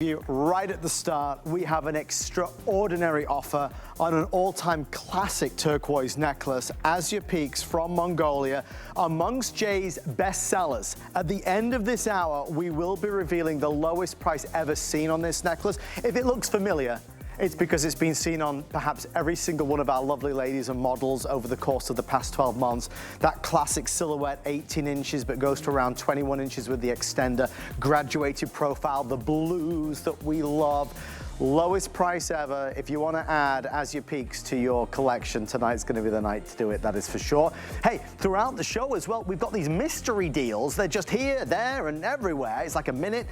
You right at the start, we have an extraordinary offer on an all-time classic turquoise necklace, Azure Peaks from Mongolia, amongst Jay's best sellers. At the end of this hour, we will be revealing the lowest price ever seen on this necklace. If it looks familiar, it's because it's been seen on perhaps every single one of our lovely ladies and models over the course of the past 12 months. That classic silhouette, 18 inches, but goes to around 21 inches with the extender, graduated profile, the blues that we love. Lowest price ever. If you want to add Azure Peaks to your collection, tonight's going to be the night to do it, that is for sure. Hey, throughout the show as well, we've got these mystery deals. They're just here, there, and everywhere. It's like a minute,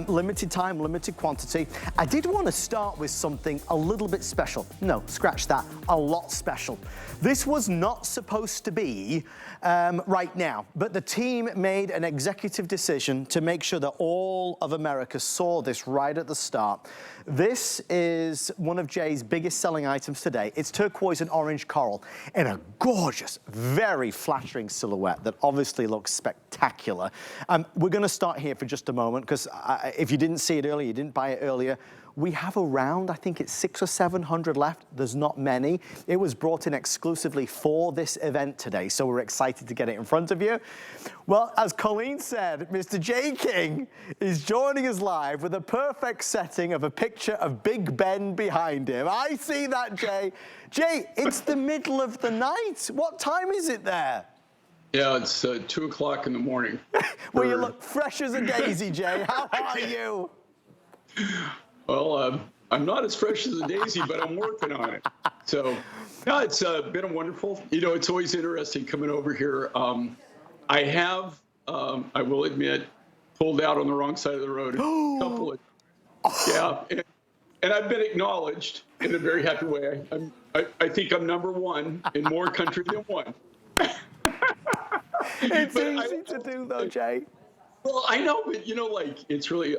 limited time, limited quantity. I did want to start with something a little bit special. No, scratch that, a lot special. This was not supposed to be right now, but the team made an executive decision to make sure that all of America saw this right at the start. This is one of Jay's biggest selling items today. It's turquoise and orange coral in a gorgeous, very flattering silhouette that obviously looks spectacular. We're going to start here for just a moment because if you didn't see it earlier, you didn't buy it earlier, we have around, I think it's 600 or 700 left. There's not many. It was brought in exclusively for this event today, so we're excited to get it in front of you. Well, as Colleen said, Mr. Jay King is joining us live with a perfect setting of a picture of Big Ben behind him. I see that, Jay. Jay, it's the middle of the night. What time is it there? Yeah, it's 2 o'clock in the morning. Well, you look fresh as a daisy, Jay. How are you? Well, I'm not as fresh as a daisy, but I'm working on it. So, no, it's been a wonderful, it's always interesting coming over here. I have, I will admit, pulled out on the wrong side of the road a couple of, yeah. And I've been acknowledged in a very happy way. I think I'm #1 in more countries than one. It's easy to do, though, Jay. Well, I know, but, it's really,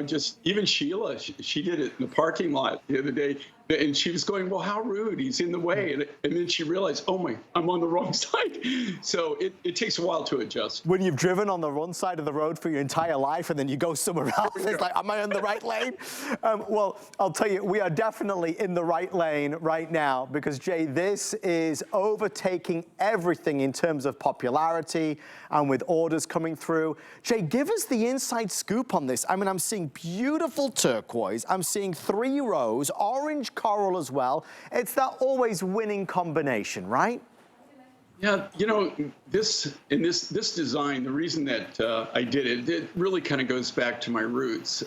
just even Sheila, she did it in the parking lot the other day, and she was going, well, how rude, he's in the way. And then she realized, oh my, I'm on the wrong side. So it takes a while to adjust. When you've driven on the wrong side of the road for your entire life and then you go somewhere else, it's like, am I on the right lane? Well, I'll tell you, we are definitely in the right lane right now because, Jay, this is overtaking everything in terms of popularity and with orders coming through. Jay, give us the inside scoop on this. I mean, I'm seeing beautiful turquoise. I'm seeing 3 rows, orange coral as well. It's that always winning combination, right? Yeah, this design, the reason that I did it really kind of goes back to my roots.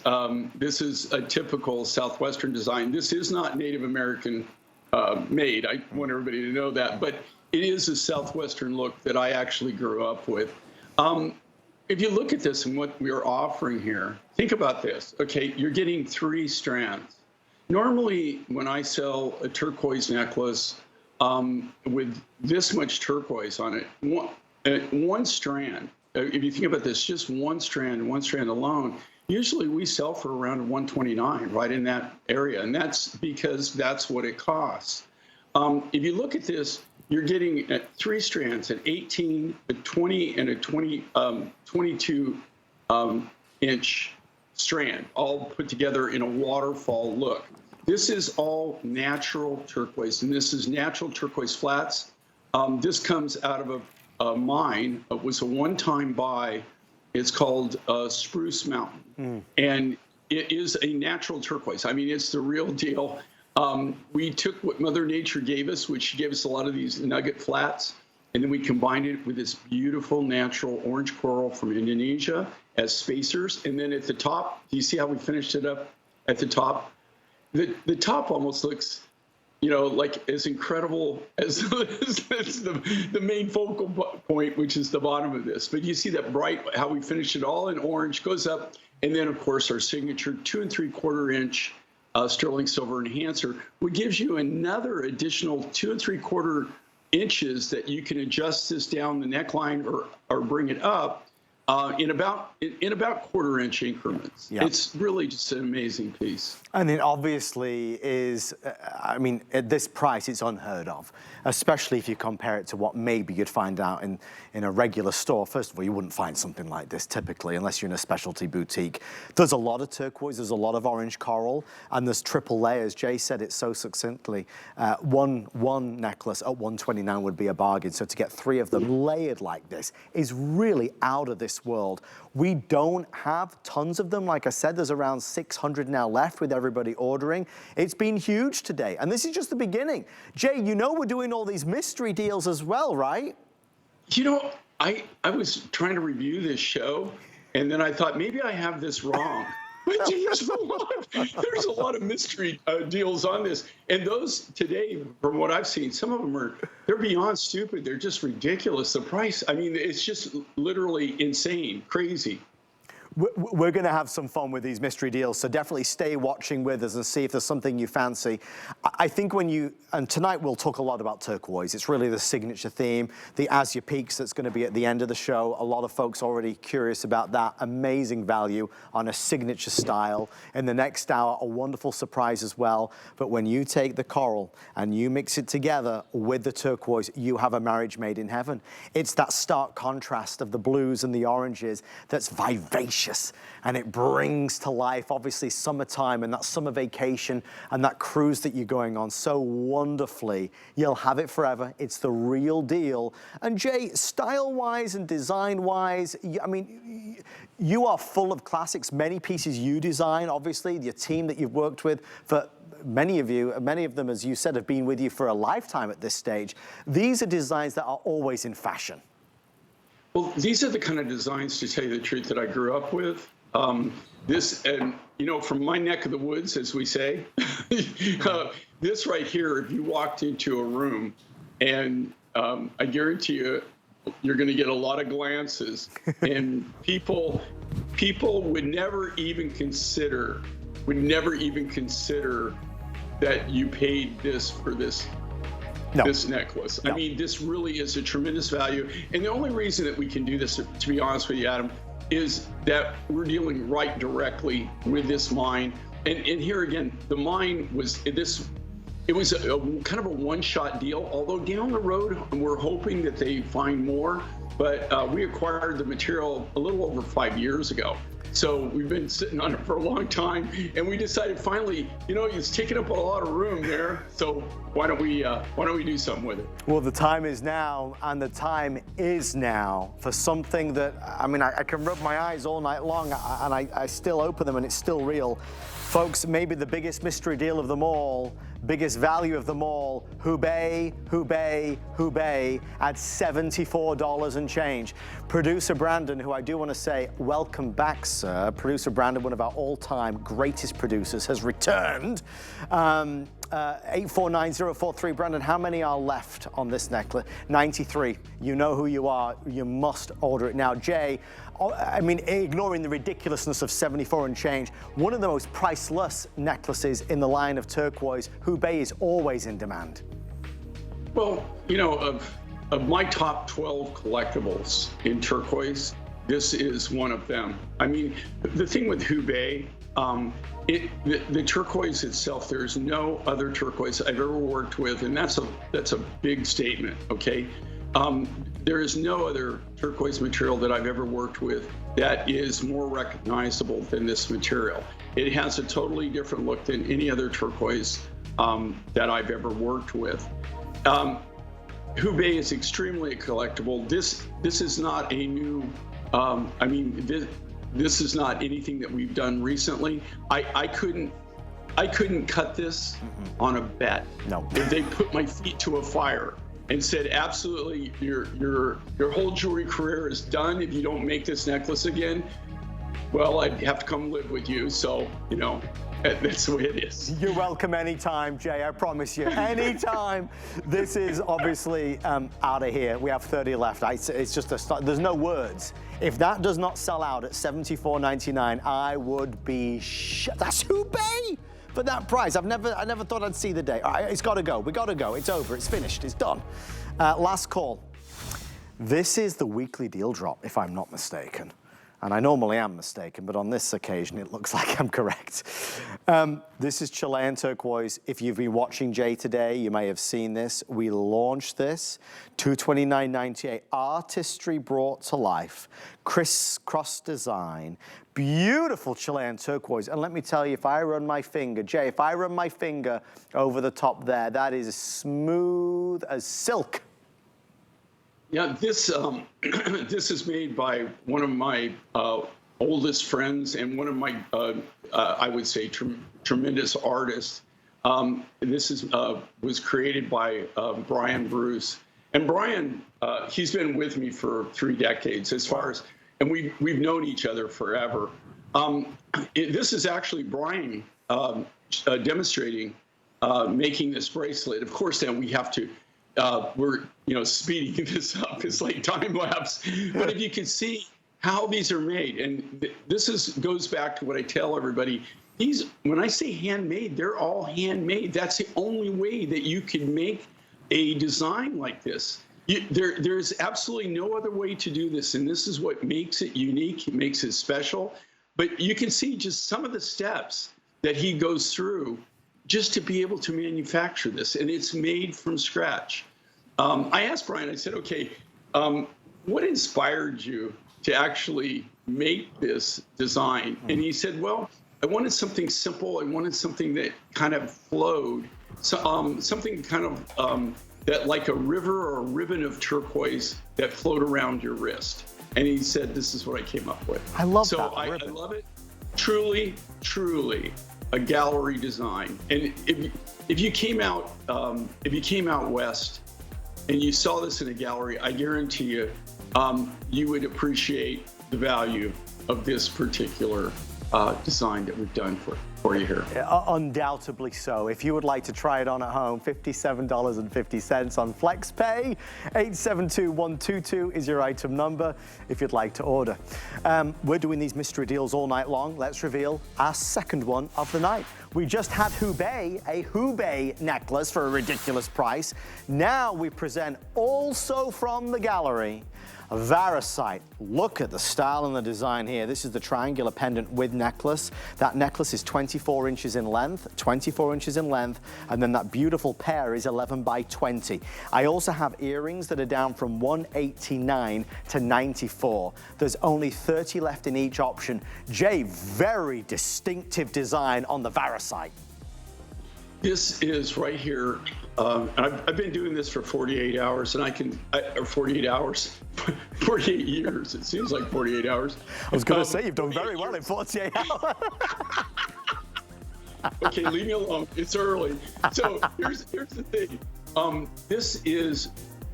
This is a typical Southwestern design. This is not Native American made. I want everybody to know that, but it is a Southwestern look that I actually grew up with. If you look at this and what we are offering here, think about this. Okay, you're getting 3 strands. Normally, when I sell a turquoise necklace with this much turquoise on it, one strand, if you think about this, just one strand alone, usually we sell for around $129, right in that area. And that's because that's what it costs. If you look at this, you're getting 3 strands, an 18, a 20, and a 22 inch strand, all put together in a waterfall look. This is all natural turquoise, and this is natural turquoise flats. This comes out of a mine. It was a one-time buy. It's called Spruce Mountain, and it is a natural turquoise. I mean, it's the real deal. We took what Mother Nature gave us, which she gave us a lot of these nugget flats, and then we combined it with this beautiful natural orange coral from Indonesia as spacers. And then at the top, do you see how we finished it up at the top? The top almost looks, like as incredible as the main focal point, which is the bottom of this. But you see that bright, how we finished it all in orange, goes up. And then, of course, our signature 2 3/4 inch sterling silver enhancer, which gives you another additional 2 3/4 inches that you can adjust this down the neckline or bring it up. in about quarter-inch increments. Yeah. It's really just an amazing piece. And it obviously is, I mean, at this price, it's unheard of, especially if you compare it to what maybe you'd find out in a regular store. First of all, you wouldn't find something like this typically, unless you're in a specialty boutique. There's a lot of turquoise, there's a lot of orange coral, and there's triple layers. Jay said it so succinctly. One necklace at $129 would be a bargain. So to get 3 of them layered like this is really out of this world. We don't have tons of them. Like I said, there's around 600 now left with everybody ordering. It's been huge today, and this is just the beginning. Jay, you know we're doing all these mystery deals as well, right? You know, I was trying to review this show, and then I thought maybe I have this wrong. But there's a lot of mystery deals on this. And those today, from what I've seen, some of them they're beyond stupid. They're just ridiculous. The price, I mean, it's just literally insane, crazy. We're going to have some fun with these mystery deals, so definitely stay watching with us and see if there's something you fancy. I think and tonight we'll talk a lot about turquoise. It's really the signature theme, the As You Peaks that's going to be at the end of the show. A lot of folks already curious about that. Amazing value on a signature style. In the next hour, a wonderful surprise as well. But when you take the coral and you mix it together with the turquoise, you have a marriage made in heaven. It's that stark contrast of the blues and the oranges that's vivacious. And it brings to life, obviously, summertime and that summer vacation and that cruise that you're going on so wonderfully. You'll have it forever. It's the real deal. And Jay, style-wise and design-wise, I mean, you are full of classics. Many pieces you design, obviously. Your team that you've worked with for many of them, as you said, have been with you for a lifetime at this stage. These are designs that are always in fashion. Well, these are the kind of designs, to tell you the truth, that I grew up with. This, and you know, from my neck of the woods, as we say, this right here, if you walked into a room, and I guarantee you, you're going to get a lot of glances, and people would never even consider that you paid this for this. No. This necklace. No. I mean, this really is a tremendous value. And the only reason that we can do this, to be honest with you, Adam, is that we're dealing right directly with this mine. And here again, the mine was this. It was a kind of a one-shot deal, although down the road, we're hoping that they find more. But we acquired the material a little over 5 years ago. So we've been sitting on it for a long time, and we decided finally, you know, it's taking up a lot of room there. So why don't we do something with it? Well, the time is now, and the time is now for something that, I mean, I can rub my eyes all night long, and I still open them, and it's still real. Folks, maybe the biggest mystery deal of them all, biggest value of them all, Hubei at $74 and change. Producer Brandon, who I do want to say, welcome back, sir. Producer Brandon, one of our all-time greatest producers, has returned. 849043. Brandon, how many are left on this necklace? 93. You know who you are. You must order it now. Jay, I mean, ignoring the ridiculousness of 74 and change, one of the most priceless necklaces in the line of turquoise, Hubei, is always in demand. Well, you know, of my top 12 collectibles in turquoise, this is one of them. I mean, the thing with Hubei, the turquoise itself, there's no other turquoise I've ever worked with, and that's a big statement, okay? There is no other turquoise material that I've ever worked with that is more recognizable than this material. It has a totally different look than any other turquoise that I've ever worked with. Hubei is extremely collectible. This is not a new, I mean, this is not anything that we've done recently. I couldn't cut this on a bet. No. If they put my feet to a fire and said, absolutely, your whole jewelry career is done if you don't make this necklace again, well, I'd have to come live with you. So, you know, that's the way it is. You're welcome anytime, Jay, I promise you, anytime. This is obviously out of here. We have 30 left. It's just there's no words. If that does not sell out at $74.99, I would be that's Hubei for that price. I never thought I'd see the day. All right, it's got to go. We got to go. It's over. It's finished. It's done. Last call. This is the weekly deal drop, if I'm not mistaken. And I normally am mistaken, but on this occasion, it looks like I'm correct. This is Chilean turquoise. If you've been watching Jay today, you may have seen this. We launched this, $229.98. Artistry brought to life, crisscross design, beautiful Chilean turquoise. And let me tell you, if I run my finger, Jay, if I run my finger over the top there, that is as smooth as silk. Yeah, this this is made by one of my oldest friends and one of my, I would say, tremendous artists. This was created by Brian Bruce, and Brian, he's been with me for 3 decades, as far as, and we've known each other forever. This is actually Brian demonstrating making this bracelet. Of course, then we have to. We're speeding this up. It's like time lapse. But if you can see how these are made, and this goes back to what I tell everybody. When I say handmade, they're all handmade. That's the only way that you can make a design like this. There's absolutely no other way to do this, and this is what makes it unique. It makes it special. But you can see just some of the steps that he goes through just to be able to manufacture this, and it's made from scratch. I asked Brian, I said, okay, what inspired you to actually make this design? And he said, well, I wanted something simple. I wanted something that kind of flowed, so, something kind of that like a river or a ribbon of turquoise that flowed around your wrist. And he said, this is what I came up with. I love that. So I love it. Truly, truly a gallery design. And if you came out west and you saw this in a gallery, I guarantee you, you would appreciate the value of this particular design that we've done for you here. Undoubtedly so. If you would like to try it on at home, $57.50 on FlexPay. 872122 is your item number if you'd like to order. We're doing these mystery deals all night long. Let's reveal our second one of the night. We just had a Hubei necklace for a ridiculous price. Now we present, also from the gallery, a Varisite. Look at the style and the design here. This is the triangular pendant with necklace. That necklace is 24 inches in length, and then that beautiful pair is 11 by 20. I also have earrings that are down from $189 to $94. There's only 30 left in each option. Jay, very distinctive design on the Varisite. This is right here. I've been doing this for 48 hours, and 48 years. It seems like 48 hours. I was going to say, you've done very well in 48 hours. Okay, leave me alone. It's early. So here's the thing. This is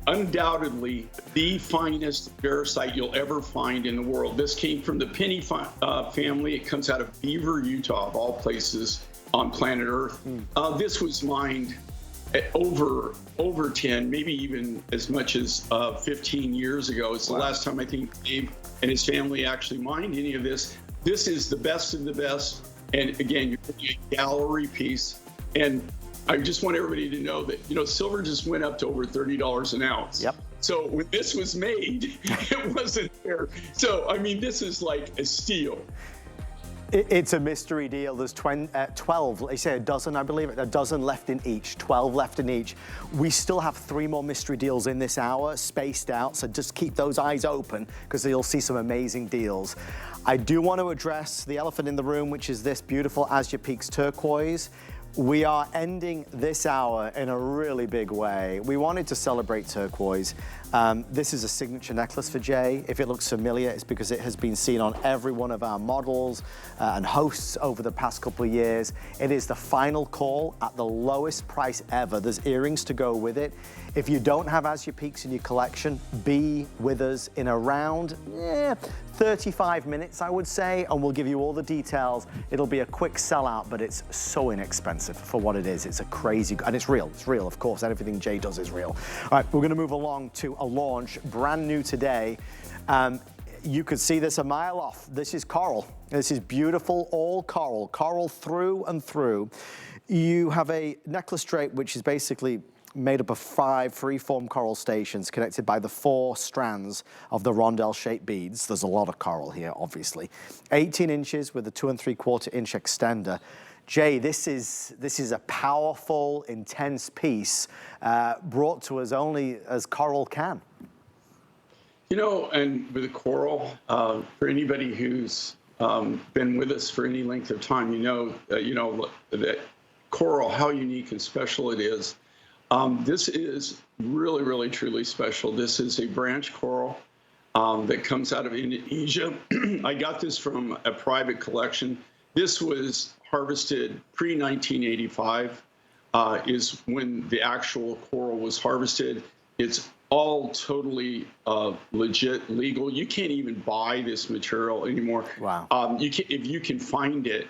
undoubtedly the finest Varisite you'll ever find in the world. This came from the Penny family. It comes out of Beaver, Utah, of all places on planet Earth. This was mined at over 10, maybe even as much as 15 years ago. It's the last time I think Dave and his family actually mined any of this. This is the best of the best. And again, you're getting a gallery piece. And I just want everybody to know that, silver just went up to over $30 an ounce. Yep. So when this was made, it wasn't there. So, I mean, this is like a steal. It's a mystery deal. There's 12, they say a dozen, I believe, a dozen left in each, 12 left in each. We still have 3 more mystery deals in this hour, spaced out, so just keep those eyes open because you'll see some amazing deals. I do want to address the elephant in the room, which is this beautiful Azure Peaks turquoise. We are ending this hour in a really big way. We wanted to celebrate turquoise. This is a signature necklace for Jay. If it looks familiar, it's because it has been seen on every one of our models and hosts over the past couple of years. It is the final call at the lowest price ever. There's earrings to go with it. If you don't have Azure Peaks in your collection, be with us in around 35 minutes, I would say, and we'll give you all the details. It'll be a quick sellout, but it's so inexpensive for what it is. It's a crazy, and it's real. It's real, of course. Everything Jay does is real. All right, we're going to move along to a launch, brand new today. You could see this a mile off. This is coral. This is beautiful, all coral through and through. You have a necklace drape, which is basically made up of 5 free-form coral stations connected by the 4 strands of the rondelle-shaped beads. There's a lot of coral here, obviously. 18 inches with a 2 3/4 inch extender. Jay, this is a powerful, intense piece brought to us only as coral can. You know, and with the coral, for anybody who's been with us for any length of time, you know that coral, how unique and special it is. This is really, really, truly special. This is a branch coral that comes out of Indonesia. I got this from a private collection. This was harvested pre-1985, is when the actual coral was harvested. It's all totally legit, legal. You can't even buy this material anymore. Wow. If you can find it,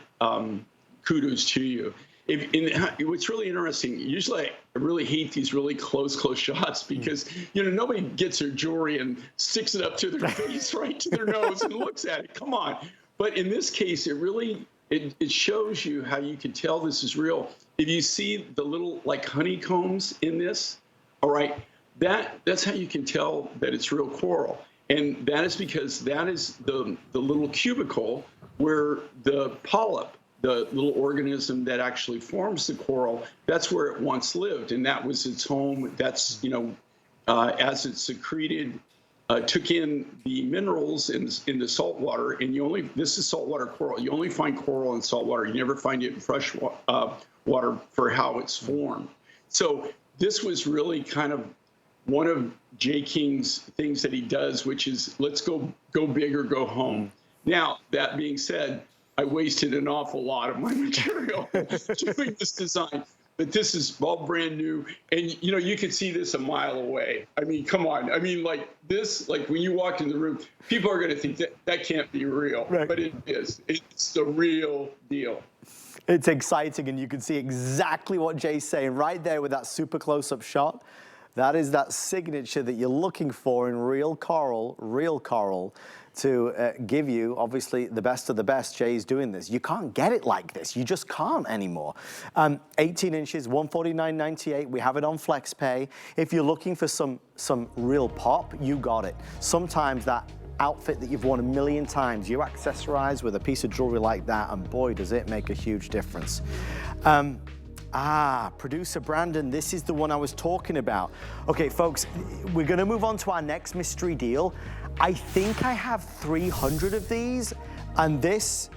kudos to you. What's really interesting, usually I really hate these really close shots because, nobody gets their jewelry and sticks it up to their face, right to their nose and looks at it. Come on. But in this case, it shows you how you can tell this is real. If you see the little like honeycombs in this, all right, that's how you can tell that it's real coral. And that is because that is the little cuticle where the polyp, the little organism that actually forms the coral, that's where it once lived, and that was its home. That's, as it secreted, took in the minerals in the salt water, and this is saltwater coral. You only find coral in salt water. You never find it in fresh water for how it's formed. So this was really kind of one of Jay King's things that he does, which is let's go big or go home. Now, that being said, I wasted an awful lot of my material doing this design, but this is all brand new. And, you can see this a mile away. I mean, come on. I mean, like when you walk in the room, people are going to think that can't be real, right. But it is. It's the real deal. It's exciting, and you can see exactly what Jay's saying right there with that super close-up shot. That is that signature that you're looking for in real coral, to give you, obviously, the best of the best. Jay's doing this. You can't get it like this. You just can't anymore. 18 inches, $149.98. We have it on FlexPay. If you're looking for some real pop, you got it. Sometimes that outfit that you've worn a million times, you accessorize with a piece of jewelry like that, and boy, does it make a huge difference. Producer Brandon, this is the one I was talking about. Okay, folks, we're gonna move on to our next mystery deal. I think I have 300 of these, and this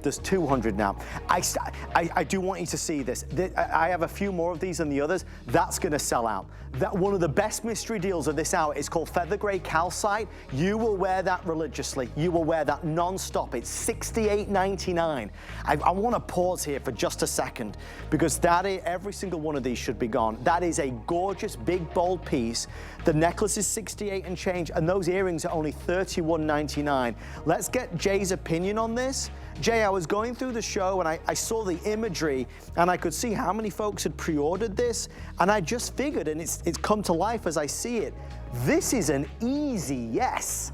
there's 200 now. I do want you to see this. I have a few more of these than the others. That's gonna sell out. One of the best mystery deals of this hour is called Feather Gray Calcite. You will wear that religiously. You will wear that non-stop. It's $68.99. I wanna pause here for just a second because every single one of these should be gone. That is a gorgeous, big, bold piece. The necklace is $68 and change, and those earrings are only $31.99. Let's get Jay's opinion on this. Jay, I was going through the show and I saw the imagery and I could see how many folks had pre-ordered this, and I just figured, and it's come to life as I see it, this is an easy yes.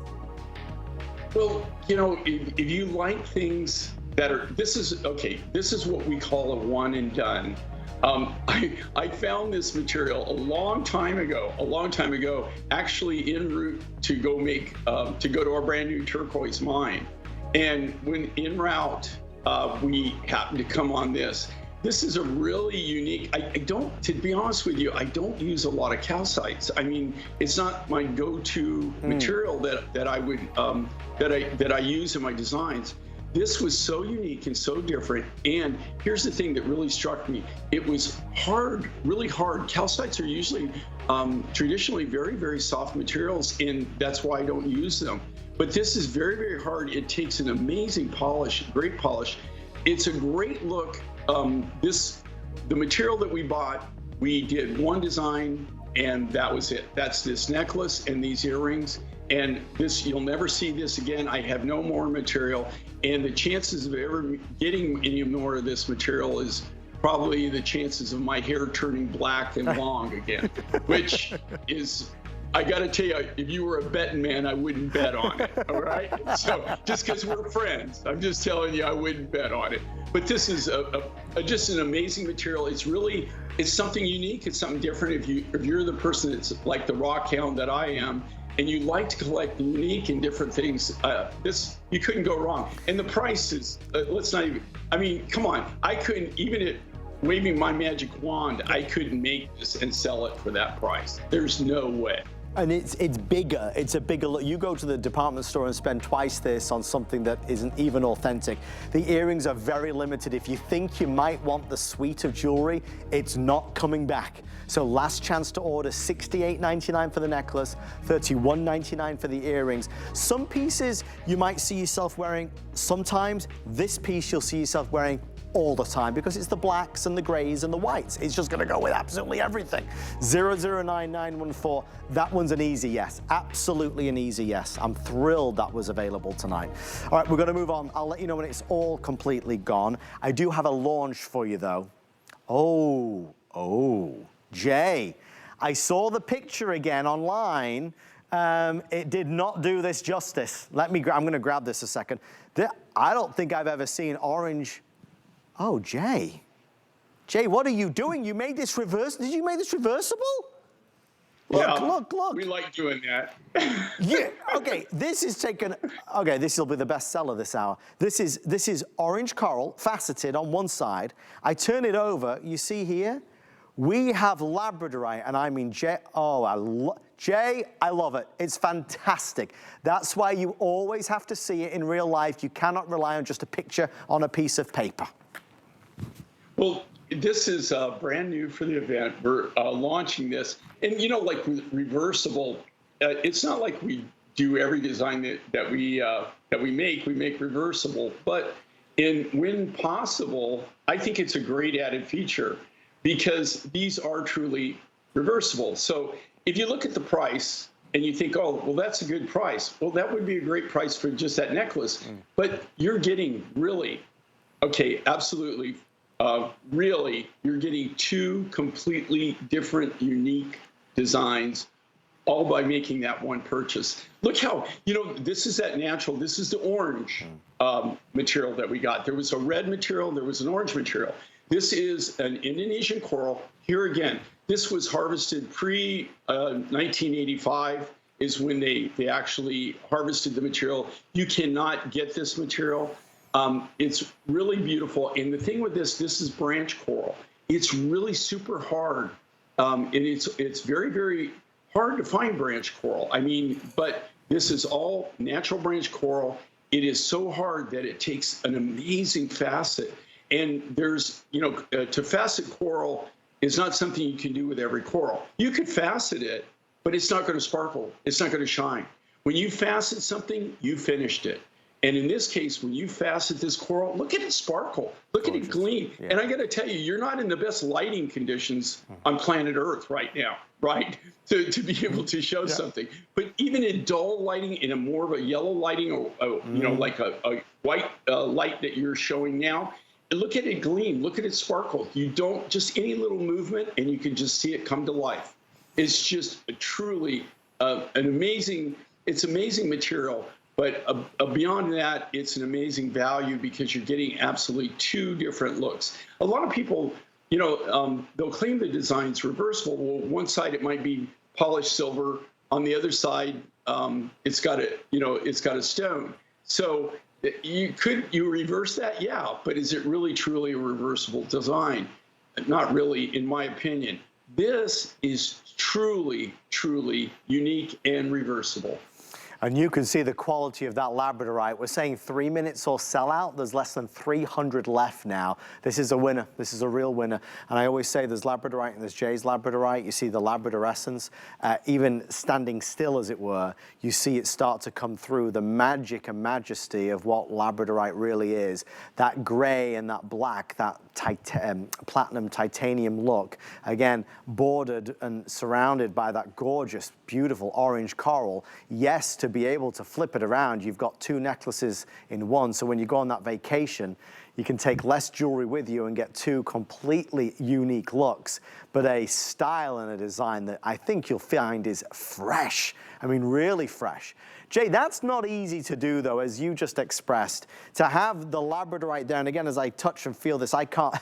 Well, if you like things that are, this is what we call a one and done. I found this material a long time ago, actually en route to go to our brand new turquoise mine. And when en route, we happened to come on this. This is a really unique, to be honest with you, I don't use a lot of calcites. I mean, it's not my go-to material that I would, that I use in my designs. This was so unique and so different. And here's the thing that really struck me. It was hard, really hard. Calcites are usually traditionally very, very soft materials, and that's why I don't use them. But this is very, very hard. It takes an amazing polish, great polish. It's a great look. The material that we bought, we did one design and that was it. That's this necklace and these earrings. And this, you'll never see this again. I have no more material. And the chances of ever getting any more of this material is probably the chances of my hair turning black and long again, which is I got to tell you, if you were a betting man, I wouldn't bet on it. All right. So just because we're friends, I'm just telling you, I wouldn't bet on it. But this is just an amazing material. It's something unique. It's something different. If you're the person that's like the rock hound that I am, and you like to collect unique and different things, you couldn't go wrong. And the price is, let's not even, I mean, come on. I couldn't, even at waving my magic wand, I couldn't make this and sell it for that price. There's no way. And it's bigger. It's a bigger look. You go to the department store and spend twice this on something that isn't even authentic. The earrings are very limited. If you think you might want the suite of jewelry, it's not coming back. So last chance to order, $68.99 for the necklace, $31.99 for the earrings. Some pieces you might see yourself wearing sometimes. This piece you'll see yourself wearing all the time because it's the blacks and the grays and the whites. It's just gonna go with absolutely everything. 009914, that one's an easy yes. Absolutely an easy yes. I'm thrilled that was available tonight. All right, we're gonna move on. I'll let you know when it's all completely gone. I do have a launch for you though. Jay, I saw the picture again online. It did not do this justice. I'm gonna grab this a second. I don't think I've ever seen orange. Oh, Jay. Jay, what are you doing? You made this did you make this reversible? Look. We like doing that. Yeah, okay, this will be the best seller this hour. This is orange coral, faceted on one side. I turn it over, you see here, we have labradorite, and I mean, Jay, Jay, I love it. It's fantastic. That's why you always have to see it in real life. You cannot rely on just a picture on a piece of paper. Well, this is brand new for the event. We're launching this. And, you know, like reversible, it's not like we do every design that we make reversible. But when possible, I think it's a great added feature because these are truly reversible. So if you look at the price and you think, oh, well, that's a good price. Well, that would be a great price for just that necklace. But you're getting really, okay, absolutely. Really, you're getting two completely different, unique designs, all by making that one purchase. Look how, you know, this is that natural, this is the orange material that we got. There was a red material, there was an orange material. This is an Indonesian coral. Here again, this was harvested pre-1985 is when they actually harvested the material. You cannot get this material. It's really beautiful. And the thing with this is branch coral. It's really super hard. And it's very, very hard to find branch coral. I mean, but this is all natural branch coral. It is so hard that it takes an amazing facet. And there's, you know, to facet coral is not something you can do with every coral. You could facet it, but it's not going to sparkle. It's not going to shine. When you facet something, you finished it. And in this case, when you facet this coral, look at it sparkle. Look at it gleam. Yeah. And I got to tell you, you're not in the best lighting conditions on planet Earth right now, right? To be able to show something. But even in dull lighting, in a more of a yellow lighting, or you know, like a white light that you're showing now, look at it gleam. Look at it sparkle. You don't, just any little movement, and you can just see it come to life. It's just truly an amazing, it's amazing material. But beyond that, it's an amazing value because you're getting absolutely two different looks. A lot of people, you know, they'll claim the design's reversible. Well, one side it might be polished silver. On the other side, it's got a, you know, it's got a stone. So you reverse that? Yeah. But is it really truly a reversible design? Not really, in my opinion. This is truly, truly unique and reversible. And you can see the quality of that labradorite. We're saying 3 minutes or sell out. There's less than 300 left now. This is a winner. This is a real winner. And I always say there's labradorite and there's Jay's labradorite. You see the labrador essence, even standing still, as it were, you see it start to come through, the magic and majesty of what labradorite really is. That gray and that black, that platinum titanium look, again, bordered and surrounded by that gorgeous beautiful orange coral. Yes, to be able to flip it around, you've got 2 necklaces in one. So when you go on that vacation, you can take less jewelry with you and get 2 completely unique looks, but a style and a design that I think you'll find is fresh. I mean, really fresh. Jay, that's not easy to do though, as you just expressed, to have the labradorite there. And again, as I touch and feel this, I can't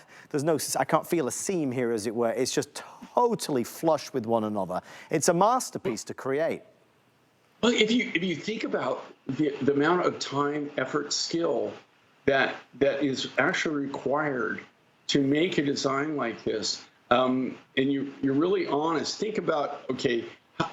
feel a seam here, as it were. It's just totally flush with one another. It's a masterpiece to create. Well, if you think about the amount of time, effort, skill that is actually required to make a design like this, and you're really honest, think about, okay,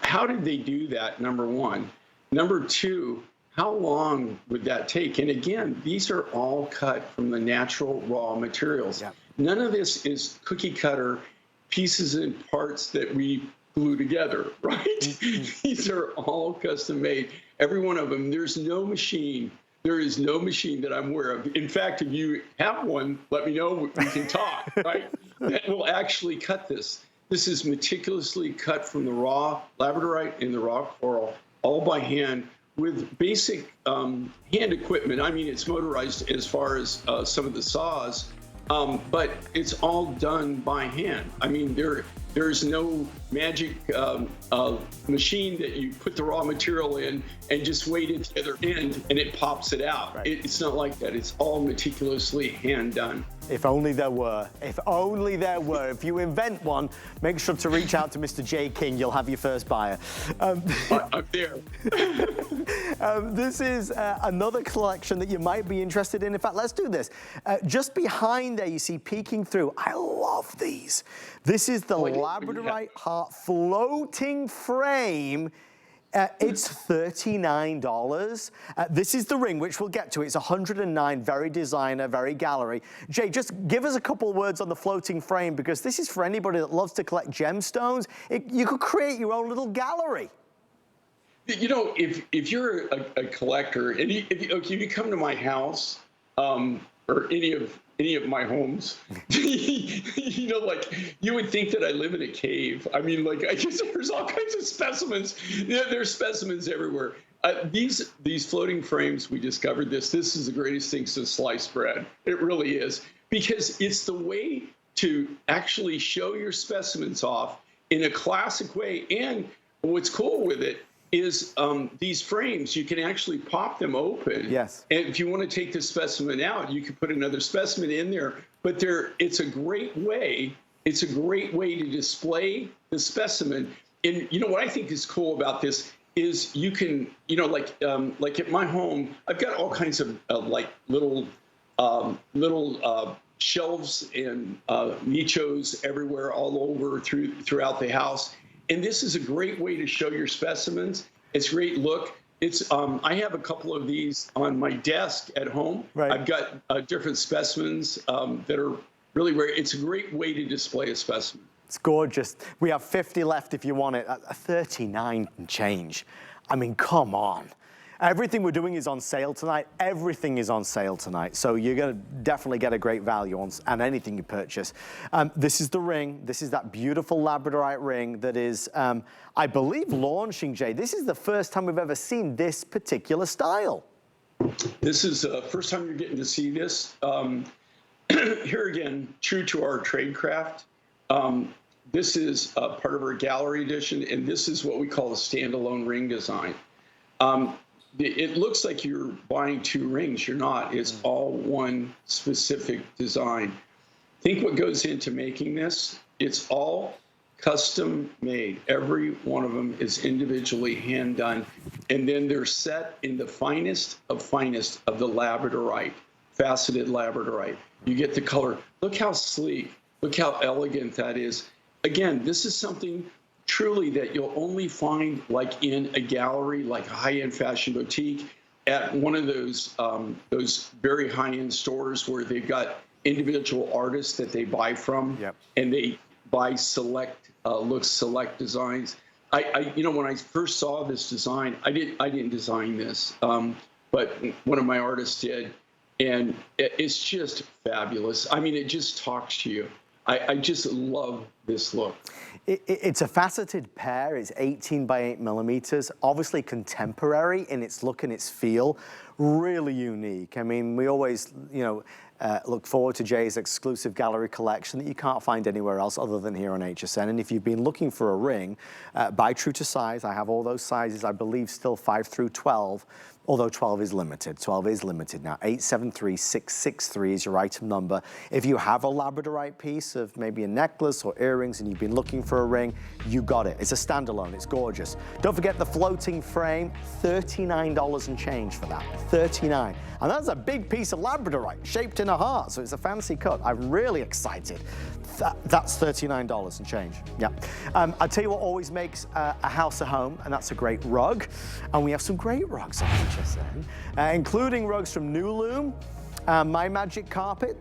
how did they do that, number one? Number two, how long would that take? And again, these are all cut from the natural raw materials. Yeah. None of this is cookie cutter pieces and parts that we glue together, right? These are all custom made. Every one of them. There is no machine that I'm aware of. In fact, if you have one, let me know, we can talk, right? That will actually cut this. This is meticulously cut from the raw labradorite and the raw coral, all by hand with basic hand equipment. I mean, it's motorized as far as some of the saws, but it's all done by hand. I mean, there's no magic machine that you put the raw material in and just wait at the other end and it pops it out. Right. It's not like that. It's all meticulously hand done. If only there were. If only there were. If you invent one, make sure to reach out to Mr. J. King. You'll have your first buyer. I'm there. This is another collection that you might be interested in. In fact, let's do this. Just behind there, you see peeking through. I love these. This is the labradorite heart floating frame. It's $39. This is the ring, which we'll get to. It's $109, very designer, very gallery. Jay, just give us a couple words on the floating frame, because this is for anybody that loves to collect gemstones. You could create your own little gallery. You know, if you're a collector, and if you come to my house, or any of my homes, you know, like, you would think that I live in a cave. I mean, like, I guess there's all kinds of specimens. There's specimens everywhere. These floating frames, we discovered this is the greatest thing since sliced bread. It really is, because it's the way to actually show your specimens off in a classic way. And what's cool with it is these frames, you can actually pop them open. Yes. And if you want to take the specimen out, you can put another specimen in there. But it's a great way. It's a great way to display the specimen. And you know what I think is cool about this is you can, you know, like at my home, I've got all kinds of like little shelves and nichos everywhere, all over throughout the house. And this is a great way to show your specimens. It's a great look. It's I have a couple of these on my desk at home. Right. I've got different specimens that are really rare. It's a great way to display a specimen. It's gorgeous. We have 50 left if you want it. 39 and change. I mean, come on. Everything we're doing is on sale tonight. Everything is on sale tonight. So you're going to definitely get a great value on anything you purchase. This is the ring. This is that beautiful labradorite ring that is, I believe, launching, Jay. This is the first time we've ever seen this particular style. This is the first time you're getting to see this. Here again, true to our trade craft. This is part of our gallery edition, and this is what we call a standalone ring design. It looks like you're buying 2 rings. You're not. It's all one specific design. Think what goes into making this. It's all custom made. Every one of them is individually hand done. And then they're set in the finest of the labradorite, faceted labradorite. You get the color. Look how sleek. Look how elegant that is. Again, this is something truly that you'll only find like in a gallery, like a high-end fashion boutique, at one of those very high-end stores where they've got individual artists that they buy from. Yep. And they buy select looks, select designs. You know, when I first saw this design, I didn't design this, but one of my artists did, and it's just fabulous. I mean, it just talks to you. I just love this look. It's a faceted pair. It's 18 by 8 millimeters, obviously contemporary in its look and its feel, really unique. I mean, we always, look forward to Jay's exclusive gallery collection that you can't find anywhere else other than here on HSN. And if you've been looking for a ring, buy true to size. I have all those sizes, I believe, still 5 through 12. Although 12 is limited. 12 is limited now. 873663 is your item number. If you have a labradorite piece of maybe a necklace or earrings and you've been looking for a ring, you got it. It's a standalone. It's gorgeous. Don't forget the floating frame, $39 and change for that. $39. And that's a big piece of labradorite shaped in a heart, so it's a fancy cut. I'm really excited. That's $39 and change. Yeah. I'll tell you what always makes a house a home, and that's a great rug. And we have some great rugs on HSN, including rugs from New Loom, My Magic Carpet.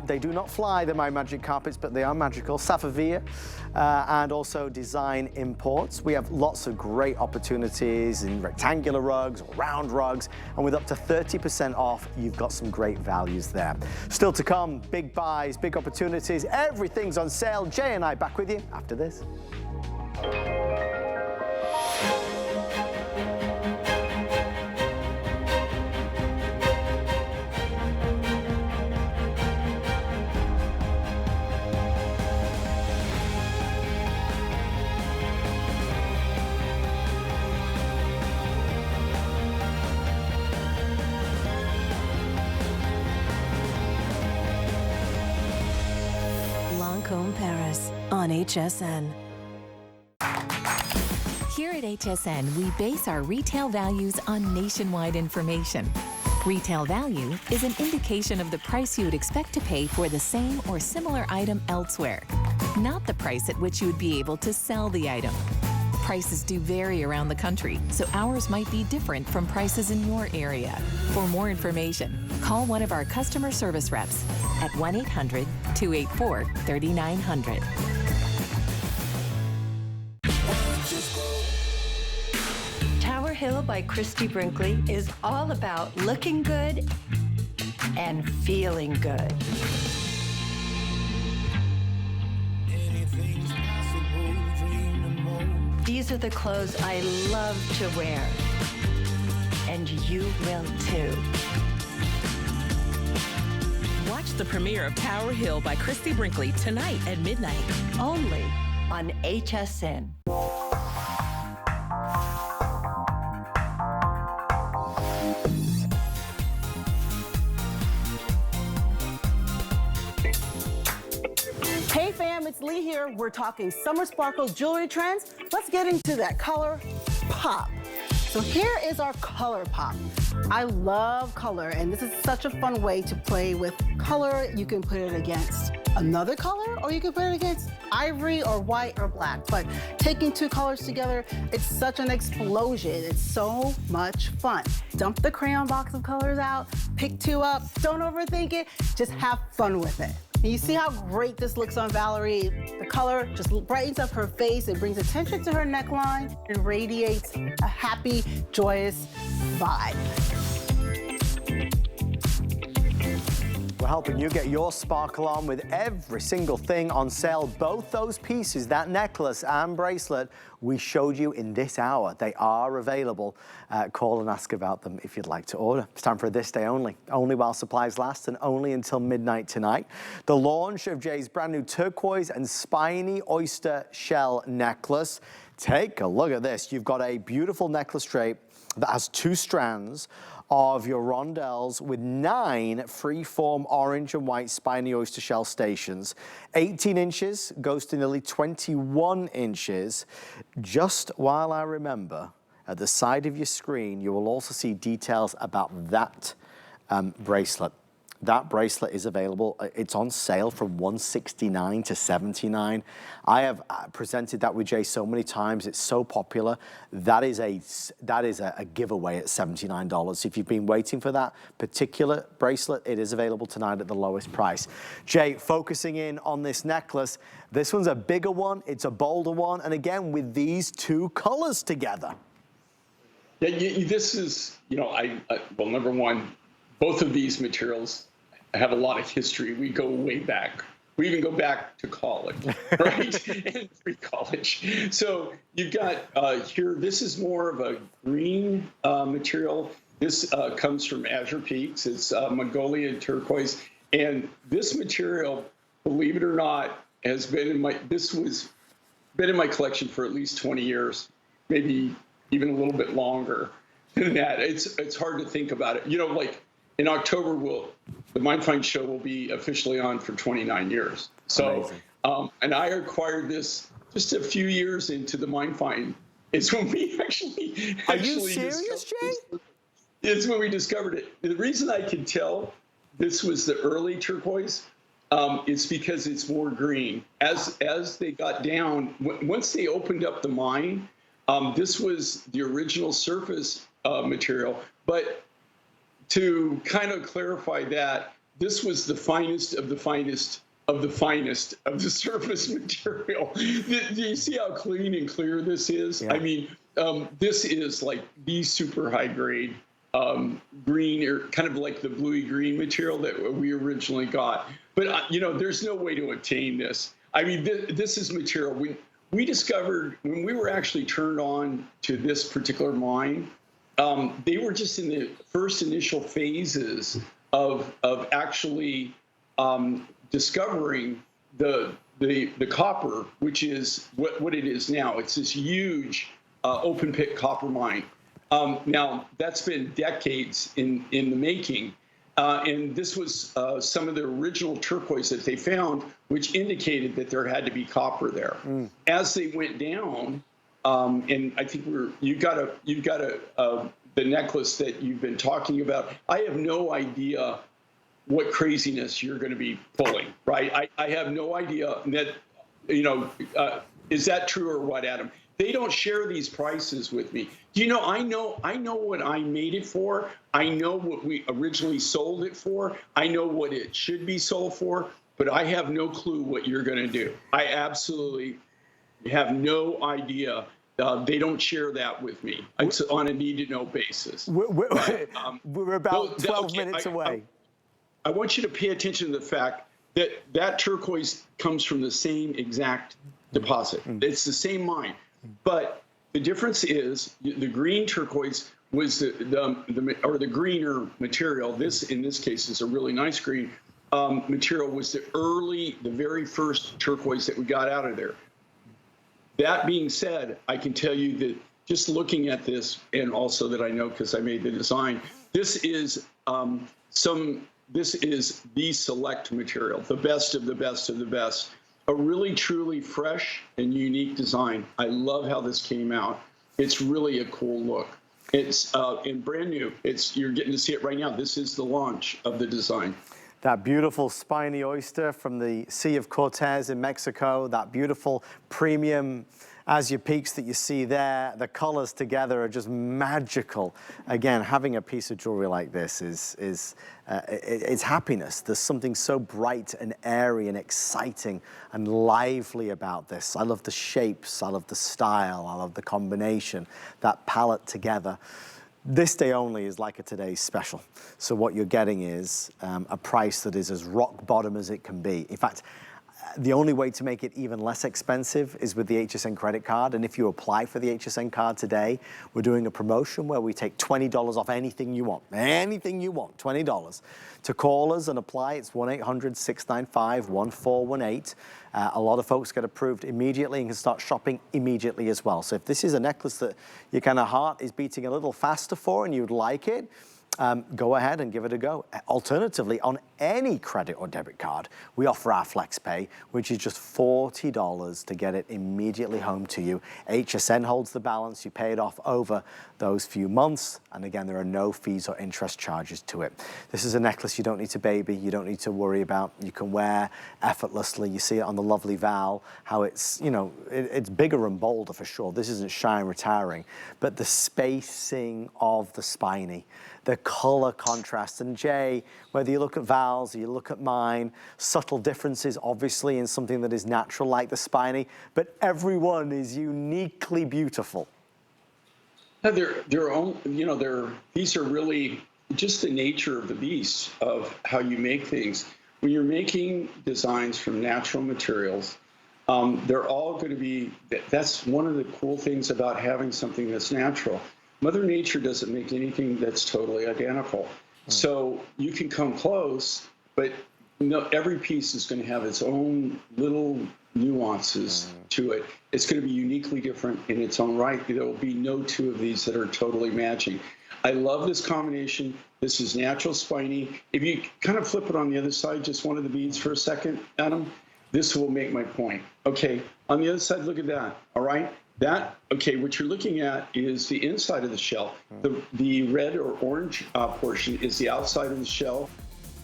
They do not fly, the My Magic carpets, but they are magical. Safavia, and also Design Imports. We have lots of great opportunities in rectangular rugs or round rugs, and with up to 30% off, you've got some great values there. Still to come, big buys, big opportunities, everything's on sale. Jay and I back with you after this. Paris on HSN. Here at HSN, we base our retail values on nationwide information. Retail value is an indication of the price you would expect to pay for the same or similar item elsewhere, not the price at which you would be able to sell the item. Prices do vary around the country, so ours might be different from prices in your area. For more information, call one of our customer service reps at 1-800-284-3900. Tower Hill by Christy Brinkley is all about looking good and feeling good. These are the clothes I love to wear, and you will too. Watch the premiere of Tower Hill by Christy Brinkley tonight at midnight. Only on HSN. Hey fam, it's Lee here. We're talking summer sparkle jewelry trends. Let's get into that color pop. So here is our color pop. I love color, and this is such a fun way to play with color. You can put it against another color, or you can put it against ivory or white or black. But taking two colors together, it's such an explosion. It's so much fun. Dump the crayon box of colors out, pick two up, don't overthink it, just have fun with it. And you see how great this looks on Valerie? The color just brightens up her face. It brings attention to her neckline and radiates a happy, joyous vibe. We're helping you get your sparkle on with every single thing on sale. Both those pieces, that necklace and bracelet, we showed you in this hour. They are available. Call and ask about them if you'd like to order. It's time for this day only. Only while supplies last and only until midnight tonight. The launch of Jay's brand new turquoise and spiny oyster shell necklace. Take a look at this. You've got a beautiful necklace drape that has two strands of your rondelles with 9 freeform orange and white spiny oyster shell stations. 18 inches goes to nearly 21 inches. Just while I remember, at the side of your screen, you will also see details about that bracelet. That bracelet is available. It's on sale from $169 to $79. I have presented that with Jay so many times. It's so popular. That is a giveaway at $79. If you've been waiting for that particular bracelet, it is available tonight at the lowest price. Jay, focusing in on this necklace, this one's a bigger one. It's a bolder one. And again, with these two colors together. Yeah, this is, well, number one, both of these materials have a lot of history. We go way back. we even go back to college, right? And pre-college. So you've got here, this is more of a green material. This comes from Azure Peaks. It's Mongolian turquoise. And this material, believe it or not, has been in my, been in my collection for at least 20 years, maybe even a little bit longer than that. It's hard to think about it. You know, like in October, the MindFind show will be officially on for 29 years. So, and I acquired this just a few years into the MindFind. It's when we actually Are you serious, Jay? It's when we discovered it. The reason I can tell this was the early turquoise, it's because it's more green. As they got down, once they opened up the mine, this was the original surface material. But to kind of clarify that, this was the finest of the finest of the finest of the surface material. Do you see how clean and clear this is? Yeah. I mean, this is like the super high grade green, or kind of like the bluey green material that we originally got. But, you know, there's no way to obtain this. I mean, this is material. We discovered when we were actually turned on to this particular mine, they were just in the first initial phases of actually discovering the copper, which is what it is now. It's this huge open pit copper mine. Now, that's been decades in the making. And this was some of the original turquoise that they found, which indicated that there had to be copper there. As they went down, and I think you've got the necklace that you've been talking about. I have no idea what craziness you're going to be pulling, right? I have no idea that, you know, is that true or what, Adam? They don't share these prices with me. You know, I know what I made it for. I know what we originally sold it for. I know what it should be sold for, but I have no clue what you're going to do. I absolutely have no idea. They don't share that with me. It's on a need-to-know basis. We're about 12 minutes away. I want you to pay attention to the fact that that turquoise comes from the same exact deposit. It's the same mine. But the difference is the green turquoise was the greener material. This, in this case, is a really nice green material. Was the very first turquoise that we got out of there. That being said, I can tell you that just looking at this, and also that I know because I made the design, this is the select material, the best of the best of the best. A really, truly fresh and unique design. I love how this came out. It's really a cool look. It's and brand new. You're getting to see it right now. This is the launch of the design. That beautiful spiny oyster from the Sea of Cortez in Mexico, that beautiful premium azure peaks that you see there, the colors together are just magical. Again, having a piece of jewelry like this it's happiness. There's something so bright and airy and exciting and lively about this. I love the shapes, I love the style, I love the combination, that palette together. This day only is like a today's special. So what you're getting is a price that is as rock bottom as it can be. In fact, the only way to make it even less expensive is with the HSN credit card. And if you apply for the HSN card today, we're doing a promotion where we take $20 off anything you want, $20. To call us and apply, it's 1-800-695-1418. A lot of folks get approved immediately and can start shopping immediately as well. So if this is a necklace that your kind of heart is beating a little faster for and you'd like it, go ahead and give it a go. Alternatively, on any credit or debit card, we offer our Flex Pay, which is just $40 to get it immediately home to you. HSN holds the balance. You pay it off over those few months. And again, there are no fees or interest charges to it. This is a necklace you don't need to baby, you don't need to worry about. You can wear effortlessly. You see it on the lovely Val, how it's, you know, it's bigger and bolder for sure. This isn't shy and retiring, but the spacing of the spiny, the color contrast. And Jay, whether you look at Val's or you look at mine, subtle differences obviously in something that is natural like the spiny, but everyone is uniquely beautiful. These are really just the nature of the beast of how you make things. when you're making designs from natural materials, they're all going to be, that's one of the cool things about having something that's natural. Mother Nature doesn't make anything that's totally identical. So you can come close, but every piece is going to have its own little nuances to it. It's going to be uniquely different in its own right. There will be no two of these that are totally matching. I love this combination. This is natural spiny. If you kind of flip it on the other side, just one of the beads for a second, Adam, this will make my point. Okay, on the other side, look at that, all right? That, okay, what you're looking at is the inside of the shell. The red or orange portion is the outside of the shell,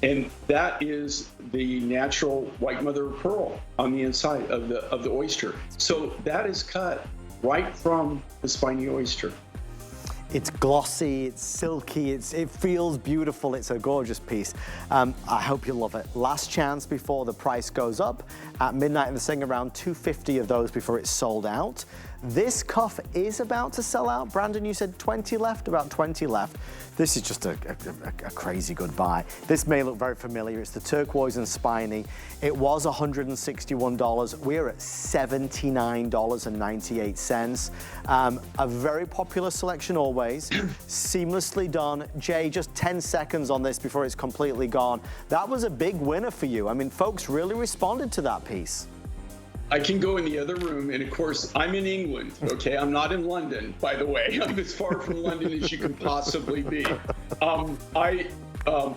and that is the natural white mother of pearl on the inside of the oyster. So that is cut right from the spiny oyster. It's glossy, it's silky, it feels beautiful. It's a gorgeous piece. I hope you love it. Last chance before the price goes up. At midnight, they're saying around 250 of those before it's sold out. This cuff is about to sell out. Brandon, you said 20 left, about 20 left. This is just a crazy good buy. This may look very familiar. It's the turquoise and spiny. It was $161. We're at $79.98. A very popular selection always. Seamlessly done. Jay, just 10 seconds on this before it's completely gone. That was a big winner for you. I mean, folks really responded to that piece. I can go in the other room, and of course, I'm in England, okay? I'm not in London, by the way. I'm as far from London as you can possibly be. I